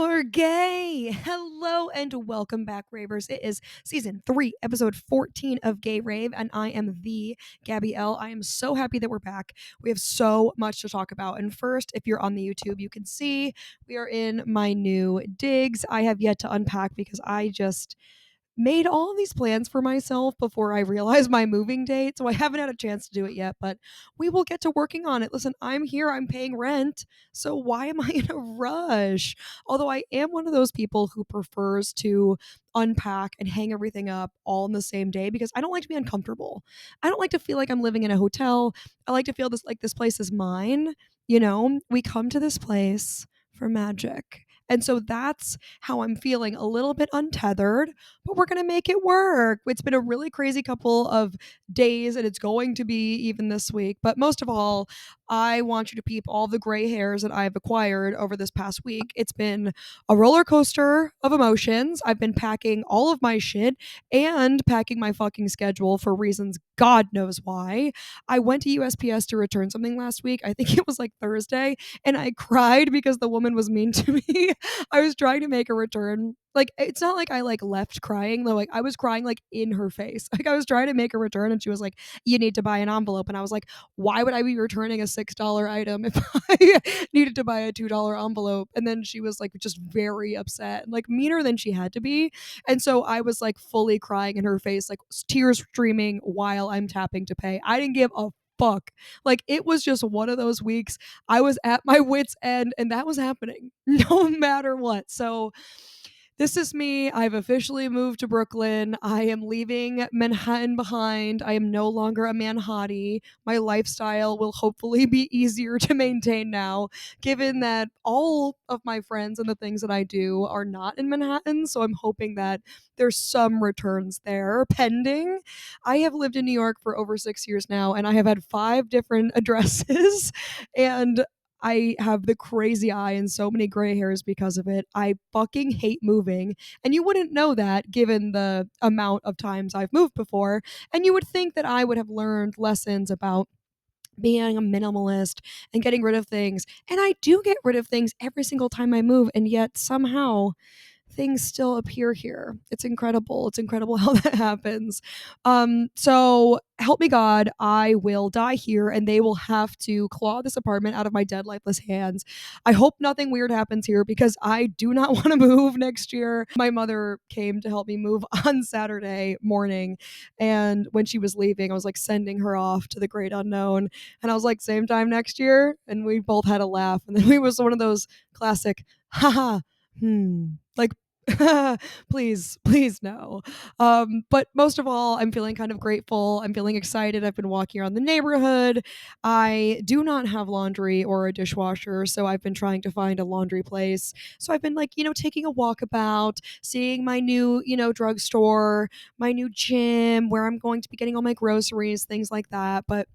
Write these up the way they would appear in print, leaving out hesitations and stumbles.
are gay. Hello and welcome back, Ravers. It is season 3, episode 14 of Gay Rave, and I am the Gabby L. I am so happy that we're back. We have so much to talk about. And first, if you're on the YouTube, you can see we are in my new digs. I have yet to unpack because I just made all these plans for myself before I realized my moving date. So I haven't had a chance to do it yet, but we will get to working on it. Listen, I'm here, I'm paying rent. So why am I in a rush? Although I am one of those people who prefers to unpack and hang everything up all in the same day because I don't like to be uncomfortable. I don't like to feel like I'm living in a hotel. I like to feel this place is mine. We come to this place for magic. And so that's how I'm feeling, a little bit untethered, but we're going to make it work. It's been a really crazy couple of days, and it's going to be even this week. But most of all, I want you to peep all the gray hairs that I've acquired over this past week. It's been a roller coaster of emotions. I've been packing all of my shit and packing my fucking schedule for reasons God knows why. I went to USPS to return something last week. I think it was like Thursday, and I cried because the woman was mean to me. I was trying to make a return. Like, it's not like I left crying though. Like, I was crying in her face. Like, I was trying to make a return and she was like, "You need to buy an envelope." And I was like, why would I be returning a $6 item if I needed to buy a $2 envelope? And then she was like just very upset, like meaner than she had to be. And so I was like fully crying in her face, like tears streaming while I'm tapping to pay. I didn't give a fuck. Like, it was just one of those weeks. I was at my wits' end, and that was happening no matter what. So this is me. I've officially moved to Brooklyn. I am leaving Manhattan behind. I am no longer a manhottie. My lifestyle will hopefully be easier to maintain now, given that all of my friends and the things that I do are not in Manhattan. So I'm hoping that there's some returns there pending. I have lived in New York for over 6 years now, and I have had 5 different addresses. And I have the crazy eye and so many gray hairs because of it. I fucking hate moving. And you wouldn't know that given the amount of times I've moved before. And you would think that I would have learned lessons about being a minimalist and getting rid of things. And I do get rid of things every single time I move. And yet somehow things still appear here. It's incredible. It's incredible how that happens. So help me God, I will die here and they will have to claw this apartment out of my dead, lifeless hands. I hope nothing weird happens here because I do not want to move next year. My mother came to help me move on Saturday morning. And when she was leaving, I was like sending her off to the great unknown. And I was like, same time next year. And we both had a laugh. And then it was one of those classic, haha, like, please, please no. But most of all, I'm feeling kind of grateful. I'm feeling excited. I've been walking around the neighborhood. I do not have laundry or a dishwasher, so I've been trying to find a laundry place. So I've been taking a walkabout, seeing my new, drugstore, my new gym, where I'm going to be getting all my groceries, things like that. But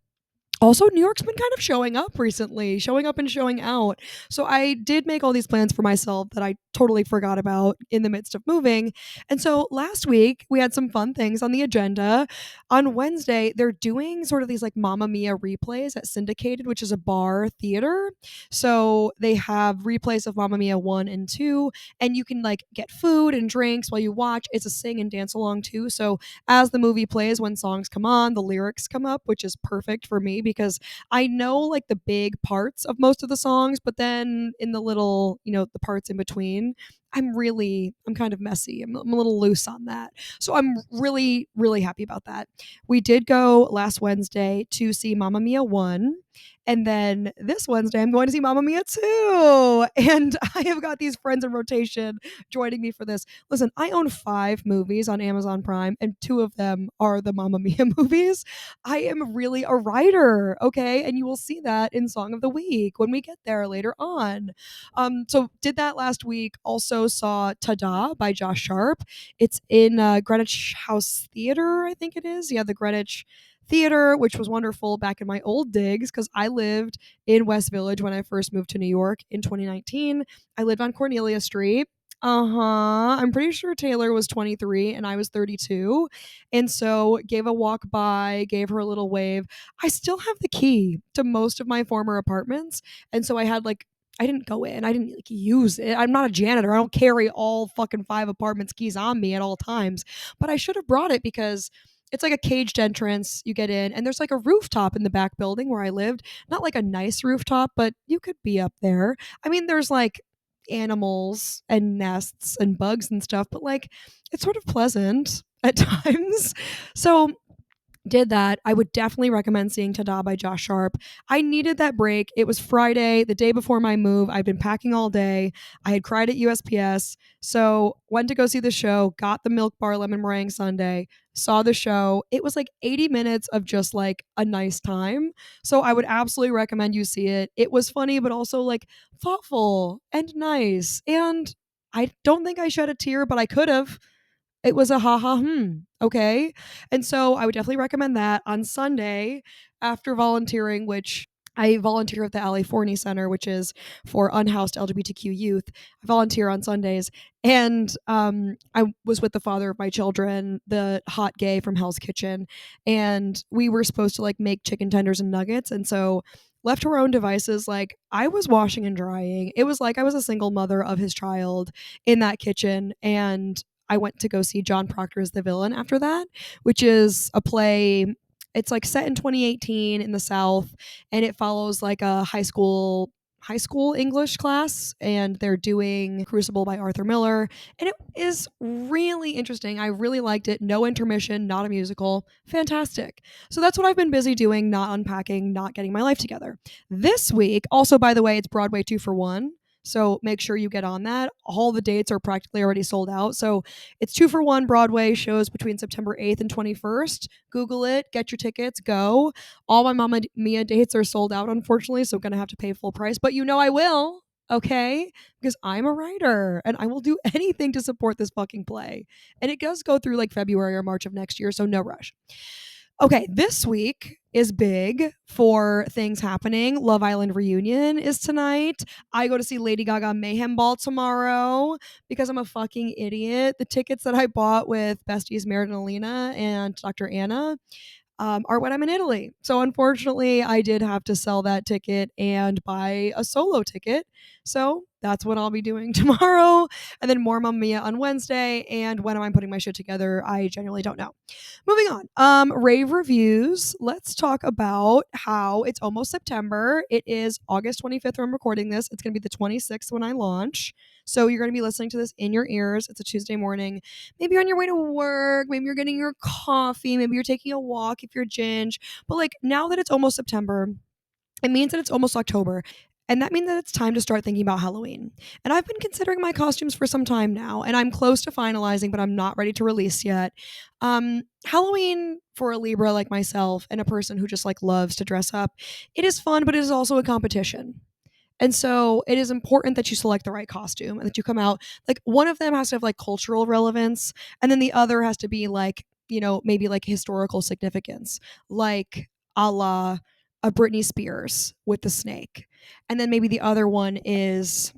also, New York's been kind of showing up recently, showing up and showing out. So I did make all these plans for myself that I totally forgot about in the midst of moving. And so last week we had some fun things on the agenda. On Wednesday, they're doing sort of these like Mamma Mia replays at Syndicated, which is a bar theater. So they have replays of Mamma Mia 1 and 2, and you can like get food and drinks while you watch. It's a sing and dance along too. So as the movie plays, when songs come on, the lyrics come up, which is perfect for me because I know like the big parts of most of the songs, but then in the little, the parts in between, I'm kind of messy. I'm a little loose on that. So I'm really, really happy about that. We did go last Wednesday to see Mamma Mia 1. And then this Wednesday, I'm going to see Mamma Mia 2. And I have got these friends in rotation joining me for this. Listen, I own 5 movies on Amazon Prime, and 2 of them are the Mamma Mia movies. I am really a writer, okay? And you will see that in Song of the Week when we get there later on. So did that last week. Also saw Tada by Josh Sharp. It's in Greenwich House Theater, I think it is. Yeah, the Greenwich Theater, which was wonderful back in my old digs because I lived in West Village when I first moved to New York in 2019. I lived on Cornelia Street. I'm pretty sure Taylor was 23 and I was 32. And so gave a walk by, gave her a little wave. I still have the key to most of my former apartments. And so I had like I didn't go in. I didn't like use it. I'm not a janitor. I don't carry all fucking 5 apartments keys on me at all times. But I should have brought it because it's like a caged entrance. You get in, and there's like a rooftop in the back building where I lived. Not like a nice rooftop, but you could be up there. I mean, there's like animals and nests and bugs and stuff, but like it's sort of pleasant at times. So did that. I would definitely recommend seeing Tada by Josh Sharp. I needed that break. It was Friday, the day before my move. I've been packing all day. I had cried at USPS. So went to go see the show, got the milk bar lemon meringue sundae, saw the show. It was like 80 minutes of just like a nice time. So I would absolutely recommend you see it. It was funny, but also like thoughtful and nice. And I don't think I shed a tear, but I could have. It was a ha ha okay. And so I would definitely recommend that on Sunday after volunteering, which I volunteer at the Ali Forney Center, which is for unhoused LGBTQ youth. I volunteer on Sundays. And I was with the father of my children, the hot gay from Hell's Kitchen. And we were supposed to like make chicken tenders and nuggets. And so left to our own devices, like I was washing and drying. It was like I was a single mother of his child in that kitchen. And I went to go see John Proctor's The Villain after that, which is a play. It's like set in 2018 in the South, and it follows like a high school English class, and they're doing Crucible by Arthur Miller, and it is really interesting. I really liked it. No intermission, not a musical. Fantastic. So that's what I've been busy doing, not unpacking, not getting my life together. This week, also by the way, it's Broadway 2 for 1. So make sure you get on that. All the dates are practically already sold out. So it's 2 for 1 Broadway shows between September 8th and 21st. Google it, get your tickets, go. All my Mamma Mia dates are sold out, unfortunately, so I'm going to have to pay full price. But you know I will, okay? Because I'm a writer and I will do anything to support this fucking play. And it does go through like February or March of next year, so no rush. Okay, this week is big for things happening. Love Island reunion is tonight. I go to see Lady Gaga Mayhem Ball tomorrow because I'm a fucking idiot. The tickets that I bought with besties Meredith and Alina and Dr. Anna are when I'm in Italy. So unfortunately, I did have to sell that ticket and buy a solo ticket. So that's what I'll be doing tomorrow. And then more Mamma Mia on Wednesday. And when am I putting my shit together? I genuinely don't know. Moving on. Rave reviews. Let's talk about how it's almost September. It is August 25th when I'm recording this. It's going to be the 26th when I launch. So you're going to be listening to this in your ears. It's a Tuesday morning. Maybe you're on your way to work. Maybe you're getting your coffee. Maybe you're taking a walk if you're ginge. But like now that it's almost September, it means that it's almost October. And that means that it's time to start thinking about Halloween. And I've been considering my costumes for some time now, and I'm close to finalizing, but I'm not ready to release yet. Halloween for a Libra like myself and a person who just like loves to dress up, it is fun, but it is also a competition. And so it is important that you select the right costume and that you come out like one of them has to have like cultural relevance, and then the other has to be like, maybe like historical significance, like a la a Britney Spears with the snake. And then maybe the other one is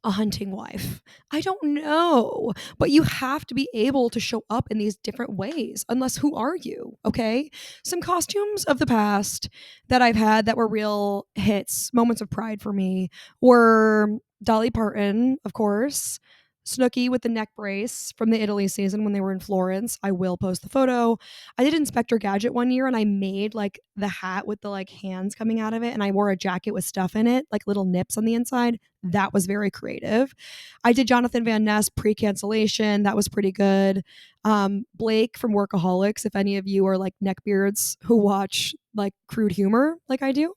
a hunting wife. I don't know, but you have to be able to show up in these different ways. Unless, who are you? Okay. Some costumes of the past that I've had that were real hits, moments of pride for me, were Dolly Parton, of course. Snooki with the neck brace from the Italy season when they were in Florence. I will post the photo. I did Inspector Gadget one year and I made like the hat with the like hands coming out of it, and I wore a jacket with stuff in it, like little nips on the inside. That was very creative. I did Jonathan Van Ness pre-cancellation. That was pretty good. Blake from Workaholics, if any of you are like neckbeards who watch like crude humor like I do.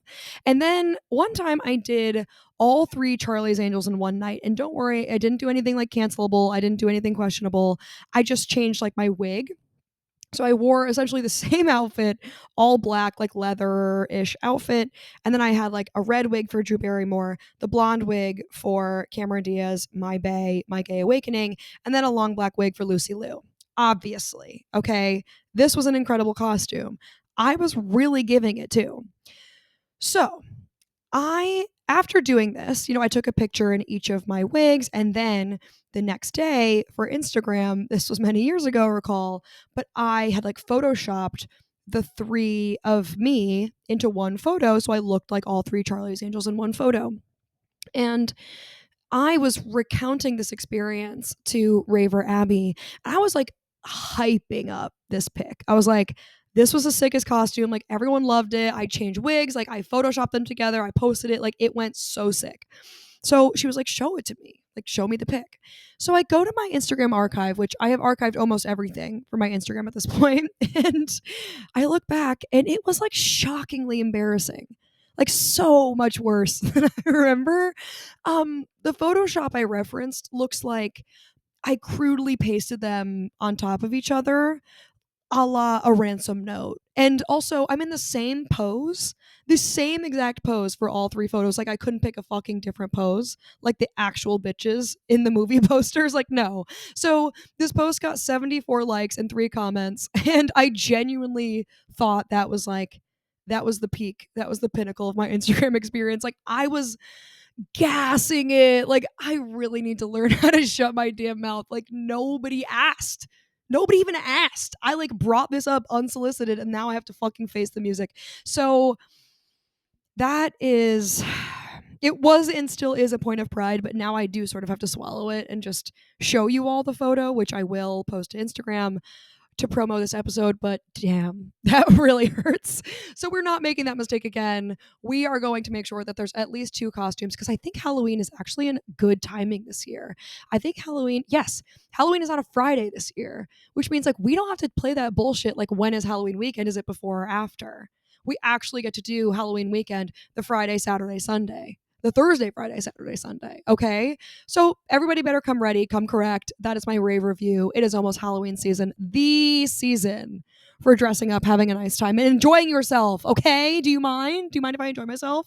And then one time I did all 3 Charlie's Angels in one night. And don't worry, I didn't do anything like cancelable. I didn't do anything questionable. I just changed like my wig. So I wore essentially the same outfit, all black, like leather-ish outfit. And then I had like a red wig for Drew Barrymore, the blonde wig for Cameron Diaz, My Bae, My Gay Awakening, and then a long black wig for Lucy Liu. Obviously, okay? This was an incredible costume. I was really giving it too. So after doing this, I took a picture in each of my wigs, and then the next day for Instagram, this was many years ago, recall, but I had like photoshopped the 3 of me into one photo. So I looked like all 3 Charlie's Angels in one photo. And I was recounting this experience to Raver Abby, and I was like hyping up this pic. I was like, this was the sickest costume. Like, everyone loved it. I changed wigs. Like, I photoshopped them together. I posted it. Like, it went so sick. So she was like, show it to me. Like, show me the pic. So I go to my Instagram archive, which I have archived almost everything for my Instagram at this point. And I look back, and it was like shockingly embarrassing. Like, so much worse than I remember. The Photoshop I referenced looks like I crudely pasted them on top of each other, a la a ransom note. And also, I'm in the same exact pose for all three photos. Like, I couldn't pick a fucking different pose, like the actual bitches in the movie posters. Like, no. So this post got 74 likes and 3 comments, and I genuinely thought that was the peak. That was the pinnacle of my Instagram experience. Like, I was gassing it. Like, I really need to learn how to shut my damn mouth. Like, nobody asked. Nobody even asked. I like brought this up unsolicited, and now I have to fucking face the music. So that is, it was and still is a point of pride, but now I do sort of have to swallow it and just show you all the photo, which I will post to Instagram to promo this episode, but damn, that really hurts. So we're not making that mistake again. We are going to make sure that there's at least 2 costumes, because I think Halloween is actually in good timing this year. I think Halloween is on a Friday this year, which means like we don't have to play that bullshit like when is Halloween weekend? Is it before or after? We actually get to do Halloween weekend the Friday, Saturday, Sunday. The Thursday, Friday, Saturday, Sunday. Okay. So everybody better come ready, come correct. That is my rave review. It is almost Halloween season, the season for dressing up, having a nice time, and enjoying yourself. Okay. Do you mind? Do you mind if I enjoy myself?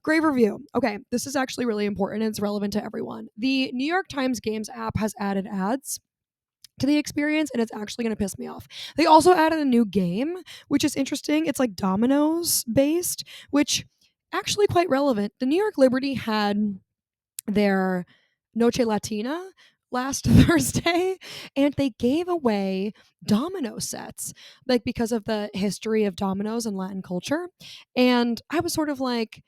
Grave review. Okay. This is actually really important. It's relevant to everyone. The New York Times Games app has added ads to the experience, and it's actually going to piss me off. They also added a new game, which is interesting. It's like dominoes based, which actually quite relevant. The New York Liberty had their Noche Latina last Thursday, and they gave away domino sets, like because of the history of dominoes in Latin culture. And I was sort of like,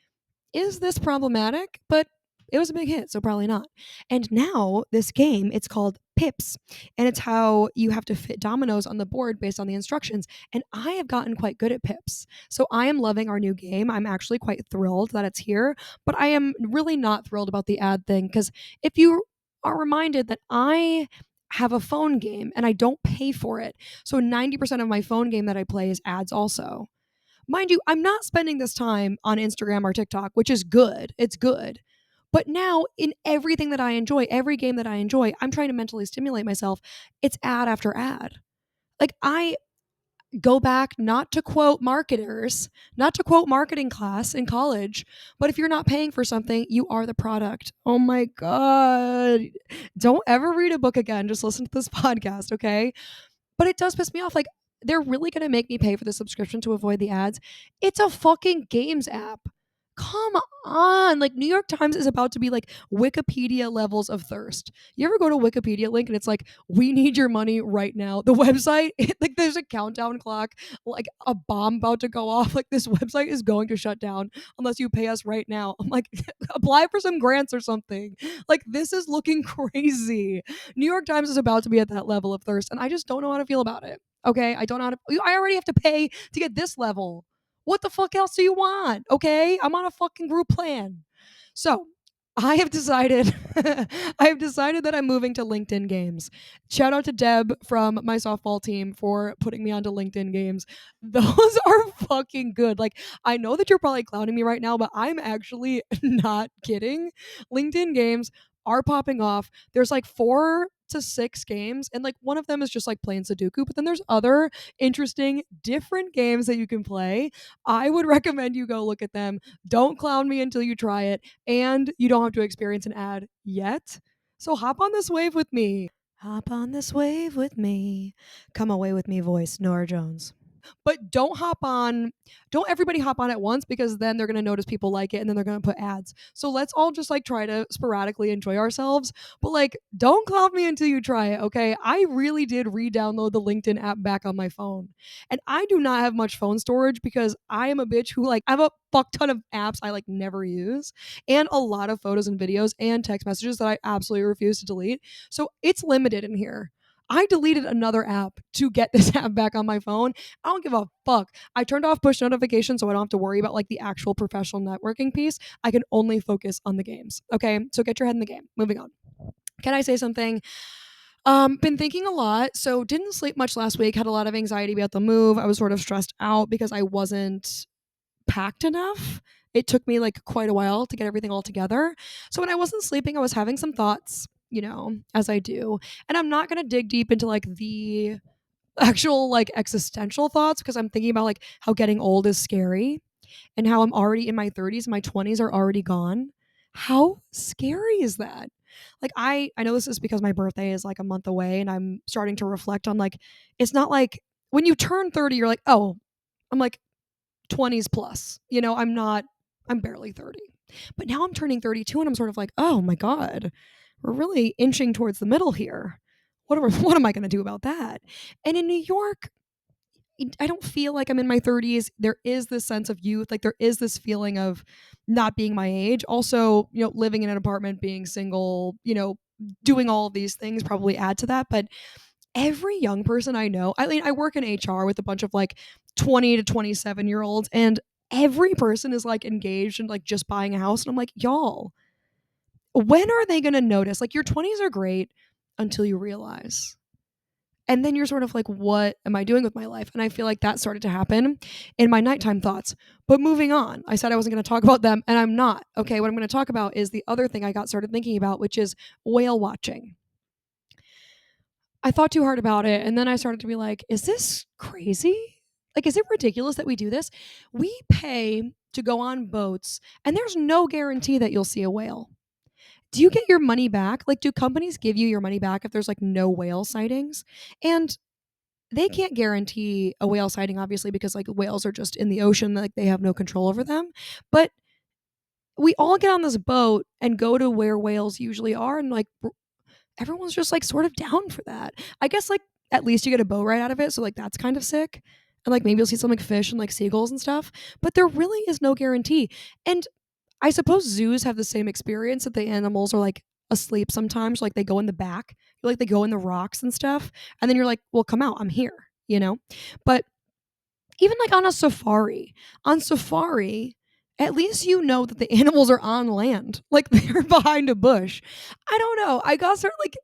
is this problematic? But it was a big hit, so probably not. And now this game, it's called Pips, and it's how you have to fit dominoes on the board based on the instructions. And I have gotten quite good at Pips, so I am loving our new game. I'm actually quite thrilled that it's here, but I am really not thrilled about the ad thing, because if you are reminded that I have a phone game and I don't pay for it, so 90% of my phone game that I play is ads also. Mind you, I'm not spending this time on Instagram or TikTok, which is good. It's good. But now, in everything that I enjoy, every game that I enjoy, I'm trying to mentally stimulate myself. It's ad after ad. Like, I go back, not to quote marketers, not to quote marketing class in college, but if you're not paying for something, you are the product. Oh my God. Don't ever read a book again. Just listen to this podcast, okay? But it does piss me off. Like, they're really going to make me pay for the subscription to avoid the ads. It's a fucking games app. Come on. Like, New York Times is about to be like Wikipedia levels of thirst. You ever go to Wikipedia link and it's like, we need your money right now? The website, like, there's a countdown clock, like a bomb about to go off. Like, this website is going to shut down unless you pay us right now. I'm like, apply for some grants or something. Like, this is looking crazy. New York Times is about to be at that level of thirst, and I just don't know how to feel about it. Okay, I don't know how to. I already have to pay to get this level. What the fuck else do you want? Okay, I'm on a fucking group plan. So I have decided. I have decided that I'm moving to LinkedIn Games. Shout out to Deb from my softball team for putting me onto LinkedIn Games. Those are fucking good. Like, I know that you're probably clowning me right now, but I'm actually not kidding. LinkedIn Games are popping off. There's like 4 to 6 games, and like one of them is just like playing Sudoku, but then there's other interesting, different games that you can play. I would recommend you go look at them. Don't clown me until you try it, and you don't have to experience an ad yet. So hop on this wave with me. Hop on this wave with me. Come away with me, voice, Nora Jones. But don't everybody hop on at once, because then they're going to notice people like it and then they're going to put ads. So let's all just like try to sporadically enjoy ourselves, but like don't clown me until you try it, okay? I really did re-download the LinkedIn app back on my phone. And I do not have much phone storage because I am a bitch who like I have a fuck ton of apps I like never use, and a lot of photos and videos and text messages that I absolutely refuse to delete. So it's limited in here. I deleted another app to get this app back on my phone. I don't give a fuck. I turned off push notifications so I don't have to worry about like the actual professional networking piece. I can only focus on the games. Okay, so get your head in the game. Moving on. Can I say something? Been thinking a lot. So didn't sleep much last week. Had a lot of anxiety about the move. I was sort of stressed out because I wasn't packed enough. It took me like quite a while to get everything all together. So when I wasn't sleeping, I was having some thoughts, as I do. And I'm not going to dig deep into like the actual like existential thoughts, because I'm thinking about like how getting old is scary and how I'm already in my 30s, my 20s are already gone. How scary is that? Like I know this is because my birthday is like a month away, and I'm starting to reflect on like it's not like when you turn 30 you're like, "Oh, I'm like 20s plus." I'm barely 30. But now I'm turning 32 and I'm sort of like, "Oh my god. We're really inching towards the middle here. What am I going to do about that?" And in New York, I don't feel like I'm in my 30s. There is this sense of youth. Like there is this feeling of not being my age. Also, living in an apartment, being single, doing all of these things probably add to that. But every young person I know, I mean, I work in HR with a bunch of like 20 to 27-year-olds, and every person is like engaged and like just buying a house. And I'm like, y'all, when are they going to notice? Like your 20s are great until you realize. And then you're sort of like, what am I doing with my life? And I feel like that started to happen in my nighttime thoughts. But moving on, I said I wasn't going to talk about them, and I'm not. Okay, what I'm going to talk about is the other thing I got started thinking about, which is whale watching. I thought too hard about it, and then I started to be like, is this crazy? Like, is it ridiculous that we do this? We pay to go on boats, and there's no guarantee that you'll see a whale. Do you get your money back? Like, do companies give you your money back if there's like no whale sightings? And they can't guarantee a whale sighting, obviously, because like whales are just in the ocean, like they have no control over them. But we all get on this boat and go to where whales usually are, and like everyone's just like sort of down for that. I guess like at least you get a boat ride out of it, so like that's kind of sick. And like maybe you'll see some like fish and like seagulls and stuff, but there really is no guarantee. And I suppose zoos have the same experience, that the animals are like asleep sometimes, like they go in the back, like they go in the rocks and stuff, and then you're like, well, come out, I'm here. But even like on safari, at least you know that the animals are on land, like they're behind a bush. I don't know. I got started like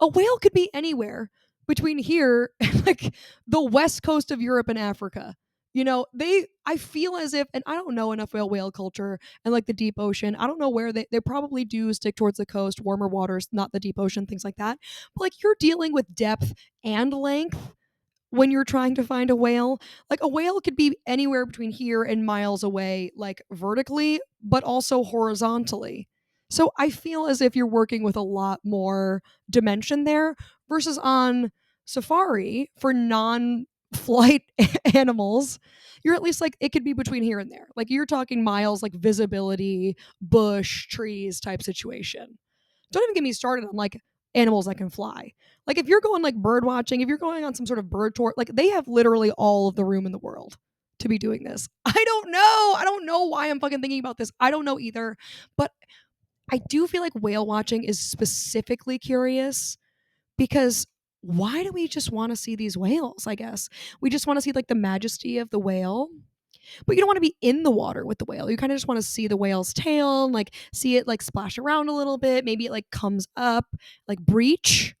a whale could be anywhere between here and like the west coast of Europe and Africa. I feel as if, and I don't know enough about whale culture and like the deep ocean. I don't know where they probably do stick towards the coast, warmer waters, not the deep ocean, things like that. But like you're dealing with depth and length when you're trying to find a whale. Like a whale could be anywhere between here and miles away, like vertically, but also horizontally. So I feel as if you're working with a lot more dimension there versus on safari for non flight animals. You're at least like it could be between here and there. Like you're talking miles, like visibility, bush, trees type situation. Don't even get me started on like animals that can fly. Like if you're going like bird watching, if you're going on some sort of bird tour, like they have literally all of the room in the world to be doing this. I don't know. I don't know why I'm fucking thinking about this. I don't know either. But I do feel like whale watching is specifically curious because why do we just want to see these whales? I guess we just want to see like the majesty of the whale, but you don't want to be in the water with the whale. You kind of just want to see the whale's tail and like see it like splash around a little bit. Maybe it like comes up, like breach.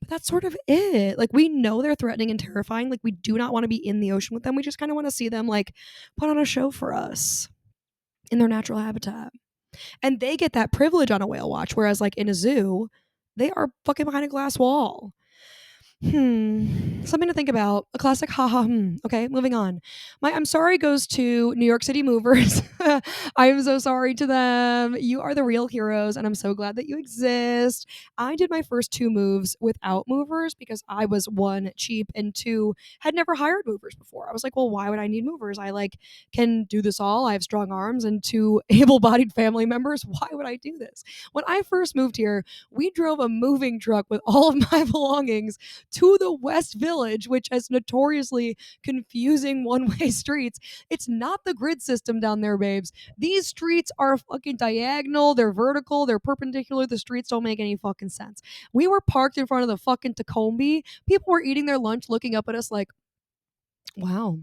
But that's sort of it. Like we know they're threatening and terrifying. Like we do not want to be in the ocean with them. We just kind of want to see them like put on a show for us in their natural habitat. And they get that privilege on a whale watch, whereas like in a zoo, they are fucking behind a glass wall. Something to think about. A classic haha. Okay, moving on. My I'm sorry goes to New York City movers. I am so sorry to them. You are the real heroes, and I'm so glad that you exist. I did my first two moves without movers because I was one, cheap, and two, had never hired movers before. I was like, well, why would I need movers? I like can do this all. I have strong arms and two able-bodied family members. Why would I do this? When I first moved here, we drove a moving truck with all of my belongings to the West Village, which has notoriously confusing one way streets. It's not the grid system down there, babes. These streets are fucking diagonal, they're vertical, they're perpendicular. The streets don't make any fucking sense. We were parked in front of the fucking Tacombe. People were eating their lunch looking up at us like, wow.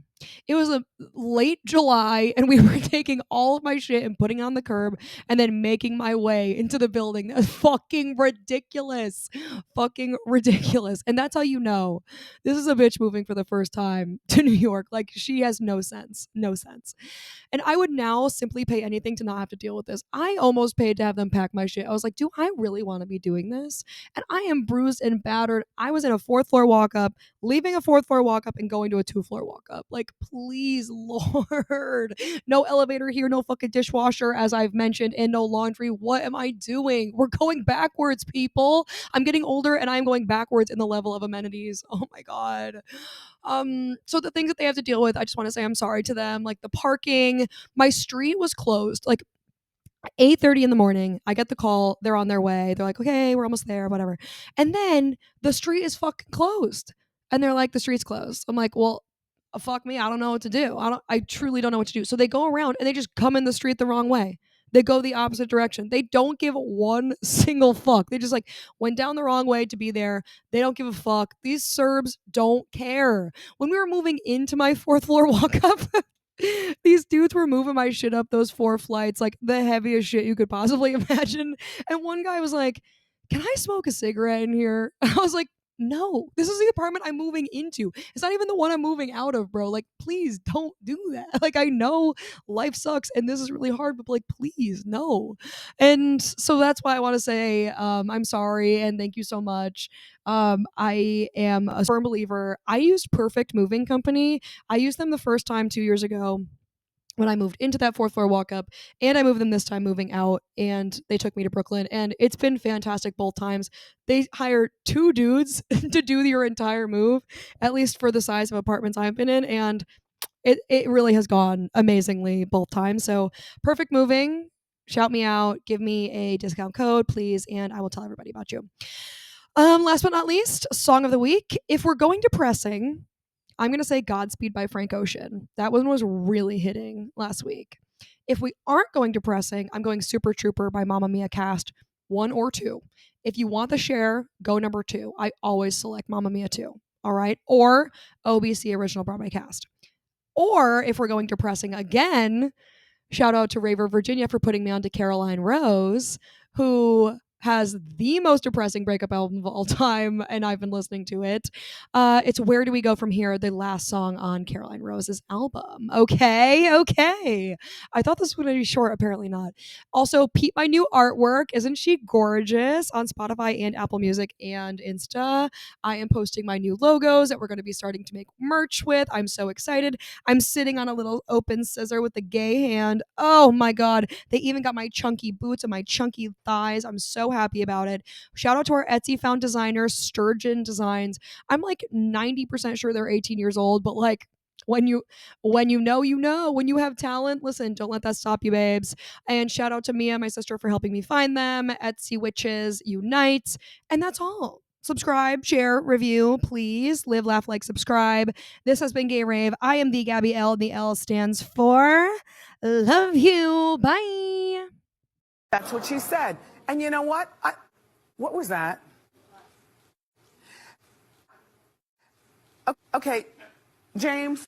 It was a late July and we were taking all of my shit and putting it on the curb and then making my way into the building. That's fucking ridiculous. Fucking ridiculous. And that's how you know this is a bitch moving for the first time to New York. Like she has no sense. No sense. And I would now simply pay anything to not have to deal with this. I almost paid to have them pack my shit. I was like, do I really want to be doing this? And I am bruised and battered. I was in a fourth floor walk up, leaving a fourth floor walk up and going to a two-floor walk up. Like, please, Lord. No elevator here, no fucking dishwasher, as I've mentioned, and no laundry. What am I doing? We're going backwards, people. I'm getting older and I'm going backwards in the level of amenities. Oh my God. So the things that they have to deal with, I just want to say I'm sorry to them. Like the parking, my street was closed. Like 8:30 in the morning, I get the call. They're on their way. They're like, okay, we're almost there, whatever. And then the street is fucking closed. And they're like, the street's closed. I'm like, well, fuck me. I don't know what to do. I truly don't know what to do. So they go around and they just come in the street the wrong way. They go the opposite direction. They don't give one single fuck. They just like went down the wrong way to be there. They don't give a fuck. These Serbs don't care. When we were moving into my fourth floor walk up, these dudes were moving my shit up those four flights, like the heaviest shit you could possibly imagine. And one guy was like, can I smoke a cigarette in here? I was like, no, this is the apartment I'm moving into. It's not even the one I'm moving out of, bro. Like, please don't do that. Like, I know life sucks and this is really hard, but like, please, no. And so that's why I want to say I'm sorry and thank you so much. I am a firm believer. I used Perfect Moving Company. I used them the first time 2 years ago when I moved into that fourth floor walk up, and I moved them this time moving out, and they took me to Brooklyn, and it's been fantastic both times. They hired two dudes to do your entire move, at least for the size of apartments I've been in, and it really has gone amazingly both times. So Perfect Moving, shout me out, give me a discount code, please, and I will tell everybody about you. Last but not least, song of the week. If we're going depressing, I'm going to say Godspeed by Frank Ocean. That one was really hitting last week. If we aren't going depressing, I'm going Super Trooper by Mamma Mia Cast, one or two. If you want the share, go number two. I always select Mamma Mia 2. All right. Or OBC Original Broadway Cast. Or if we're going depressing again, shout out to Rave, Virginia for putting me on to Caroline Rose, who has the most depressing breakup album of all time, and I've been listening to it. It's Where Do We Go From Here, the last song on Caroline Rose's album. Okay. I thought this was going to be short, apparently not. Also, Pete, my new artwork. Isn't she gorgeous? On Spotify and Apple Music and Insta. I am posting my new logos that we're going to be starting to make merch with. I'm so excited. I'm sitting on a little open scissor with the gay hand. Oh my God. They even got my chunky boots and my chunky thighs. I'm so happy about it. Shout out to our Etsy found designer, Sturgeon Designs. I'm like 90% sure they're 18 years old, but like, when you know, you know. When you have talent, listen, don't let that stop you, babes. And shout out to Mia, my sister, for helping me find them. Etsy Witches Unite. And that's all. Subscribe, share, review, please. Live, laugh, like, subscribe. This has been Gay Rave. I am the Gabby L. The L stands for love you. Bye. That's what she said. And you know what? What was that? Okay, James.